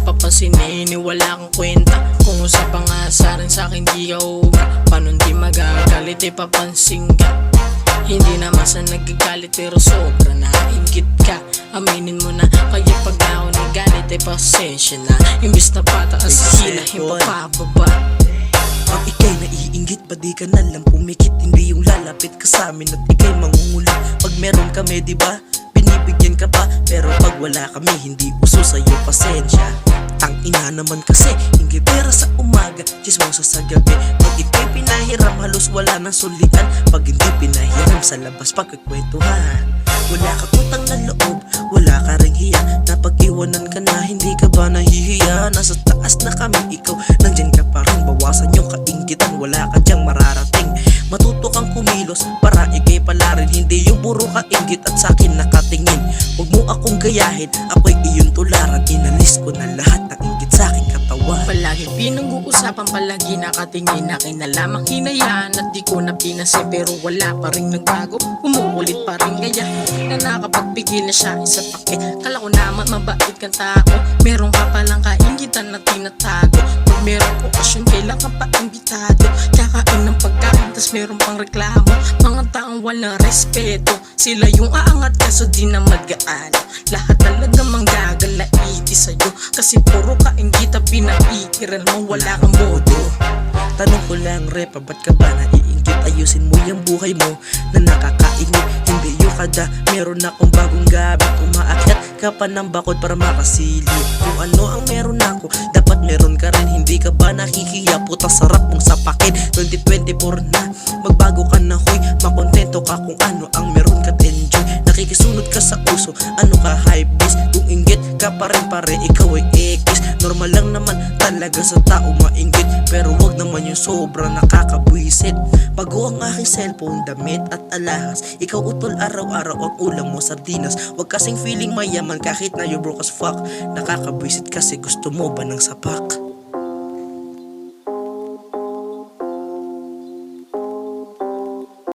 papansinin, wala kang kwenta. Kung sa pangasaran sa'kin di ka uga, paano di magagalit papansin ka? Hindi naman sa nagagalit pero sobra nainggit ka. Aminin mo na, kaya pag ako nagalit pasensya na. Imbis na pataas hilahin papababa. Pag ikay naiinggit, pa di ka nalang pumikit. Hindi yung lalapit ka sa amin at ikay mangungulit. Pag meron kami, diba, binibigyan ka pa. Pero pag wala kami, hindi uso sa'yo pasensya. Tangina naman kasi, hindi pera sa umaga, chismosa sa gabi. Pag ikay pinahiram, halos wala nang sulian. Pag hindi pinahiram, sa labas pagkakwentuhan. Wala ka utang na loob, wala ka ring hiya. Napag-iwanan ka na, hindi ka ba nahihiya? Nasa taas na kami, ikaw nandyan ka pa rin. Bawasan yung kainggitan, wala ka dyang mararating. Matuto kang kumilos para ikay pala rin. Hindi yung puro kainggit at sakin nakatingin. Huwag mo akong gayahin, ako'y iyong tularan. Inalis ko na lahat ng inggit saking katawan. Palagi pinag-uusapan, palagi nakatingin. Akin na lamang hinayaan at di ko na pinansin. Pero wala pa rin nagbago, umuulit pa rin. Kaya na nakapagpigil na siya isa pakit. Kala ko naman mabait kang tao, meron ka palang kainggitan na tinatago. Pag meron okasyon, kailan ka pa imbitado. Kakain ng pagkain, tas meron pang reklamo. Mga taong walang respeto, sila yung aangat kaso di na mag-aano. Lahat talaga manggagalaiti sa'yo, kasi puro kainggita pinaikiran mo, wala kang bodo. Tanong ko lang, repa, ba't ka ba naiinggit? Ayusin mo yung buhay mo na nakakainip. Hindi yung kada, meron akong bagong gamit. Umaakyat ka pa ng bakod para makasilip. Kung ano ang meron ako, dapat meron ka rin. Hindi ka ba nahihiya? Puta sarap mong sapakin. 2024 na, magbago ka na huy. Makontento ka kung ano ang meron ka't enjoy. Nakikisunod ka sa uso, ano ka hype beast. Kung inggit ka pa rin pare, ikaw ay ekis. Normal lang naman talaga sa tao mainggit, pero wag naman yung sobra nakakabwisit. Bago ang aking cellphone, damit at alahas, ikaw utol araw-araw ang ulam mo sardinas. Wag kasing feeling mayaman kahit na you broke as fuck. Nakakabwisit kasi gusto mo ba ng sapak?